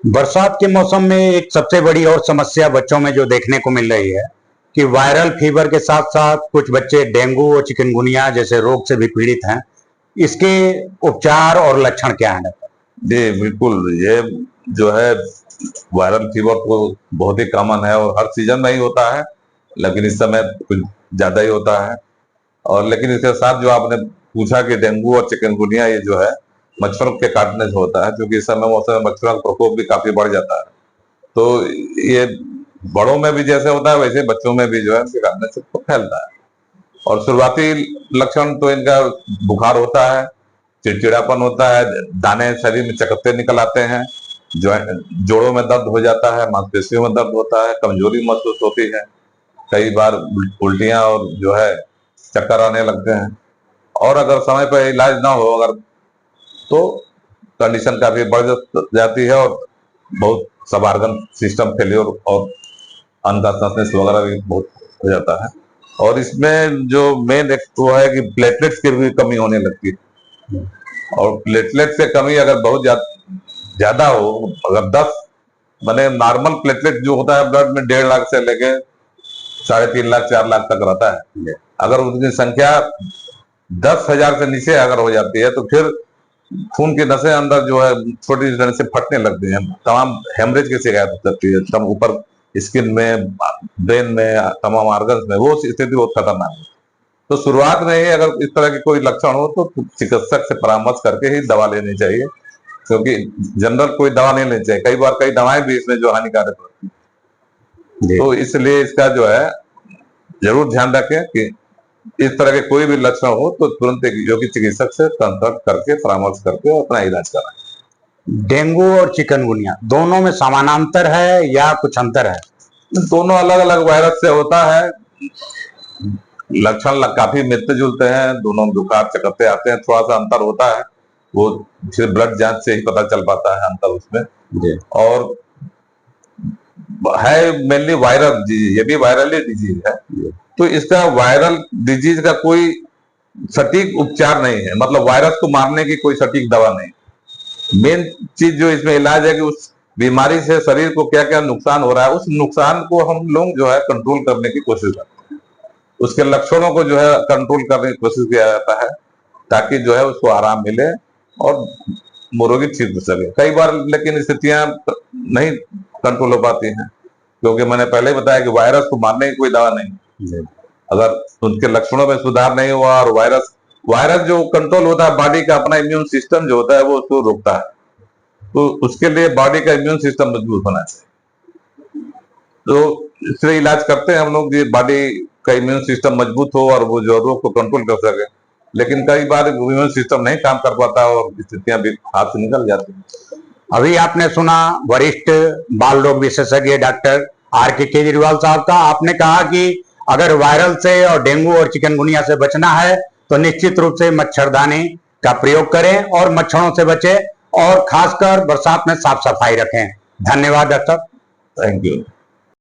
बरसात के मौसम में एक सबसे बड़ी और समस्या बच्चों में जो देखने को मिल रही है कि वायरल फीवर के साथ साथ कुछ बच्चे डेंगू और चिकनगुनिया जैसे रोग से भी पीड़ित हैं। इसके उपचार और लक्षण क्या हैं डॉक्टर? जी बिल्कुल, ये जो है वायरल फीवर तो बहुत ही कॉमन है और हर सीजन में ही होता है, लेकिन इस समय कुछ ज्यादा ही होता है। और लेकिन इसके साथ जो आपने पूछा कि डेंगू और चिकनगुनिया, ये जो है मच्छरों के काटने से होता है, क्योंकि इस समय मौसम में मच्छरों का प्रकोप भी काफी बढ़ जाता है। तो ये बड़ों में भी जैसे होता है वैसे बच्चों में भी जो है इनके काटने से फैलता है। और शुरुआती लक्षण तो इनका बुखार होता है, चिड़चिड़ापन होता है, दाने शरीर में चकत्ते निकल आते हैं, जोड़ों में दर्द हो जाता है, मांसपेशियों में दर्द होता है, कमजोरी महसूस होती है, कई बार उल्टियां और जो है चक्कर आने लगते हैं। और अगर समय पर इलाज ना हो अगर तो कंडीशन काफी बढ़ जाती है और बहुत सब आर्गन सिस्टम फेलियर और अनकॉन्शसनेस वगैरह भी बहुत हो जाता है। और इसमें जो मेन एक वो है कि प्लेटलेट्स की भी कमी होने लगती है। और प्लेटलेट से कमी अगर बहुत ज्यादा हो, अगर 10 माने नॉर्मल प्लेटलेट जो होता है ब्लड में 1.5 लाख से लेके 3.5 लाख 4 लाख तक रहता है। अगर उनकी संख्या 10,000 से नीचे अगर हो जाती है तो फिर खून की नसें अंदर जो है छोटी छोटी से फटने लगती हैं, तमाम हेमरेज की शिकायत हो सकती है, तम ऊपर स्किन में, ब्रेन में, तमाम ऑर्गन्स में, वो स्थिति बहुत खतरनाक है। तो शुरुआत में ही अगर इस तरह की कोई लक्षण हो तो चिकित्सक से परामर्श करके ही दवा लेनी चाहिए, क्योंकि जनरल कोई दवा नहीं लेनी चाहिए। कई बार कई दवाएं भी इसमें जो हानिकारक होती है, तो इसलिए इसका जो है जरूर ध्यान रखें कि इस तरह के कोई भी लक्षण हो तो तुरंत एक योग्य चिकित्सक से कंसल्ट करके परामर्श करके अपना इलाज कराएं। डेंगू और चिकनगुनिया दोनों में समानांतर है या कुछ अंतर है? दोनों अलग अलग वायरस से होता है, लक्षण काफी मिलते जुलते हैं, दोनों बुखार चकत्ते आते हैं, थोड़ा सा अंतर होता है, वो फिर ब्लड जांच से ही पता चल पाता है अंतर उसमें। और है मेनली वायरल, ये भी वायरल डिजीज है, तो इसका वायरल डिजीज का कोई सटीक उपचार नहीं है, मतलब वायरस को मारने की कोई सटीक दवा नहीं। मेन चीज जो इसमें इलाज है कि उस बीमारी से शरीर को क्या क्या नुकसान हो रहा है, उस नुकसान को हम लोग जो है कंट्रोल करने की कोशिश करते हैं, उसके लक्षणों को जो है कंट्रोल करने की कोशिश किया जाता है, ताकि जो है उसको आराम मिले और रोगी ठीक हो सके। कई बार लेकिन स्थितियां नहीं कंट्रोल हो पाती हैं, क्योंकि मैंने पहले बताया कि वायरस को मारने की कोई दवा नहीं। अगर उनके लक्षणों में सुधार नहीं हुआ और वायरस जो कंट्रोल होता है, बॉडी का अपना इम्यून सिस्टम जो होता है वो उसको रोकता है, तो उसके लिए बॉडी का इम्यून सिस्टम मजबूत होना चाहिए। तो इसलिए इलाज करते हैं हम लोग कि बॉडी का इम्यून सिस्टम मजबूत हो और वो जो रोग को कंट्रोल कर सके। लेकिन कई बार इम्यून सिस्टम नहीं काम कर पाता और स्थितियां भी हाथ से निकल जाती हैं। अभी आपने सुना वरिष्ठ बाल रोग विशेषज्ञ डॉक्टर R.K. केजरीवाल साहब का। आपने कहा कि अगर वायरल से और डेंगू और चिकनगुनिया से बचना है तो निश्चित रूप से मच्छरदानी का प्रयोग करें और मच्छरों से बचें और खासकर बरसात में साफ सफाई रखें। धन्यवाद डॉक्टर। Thank you.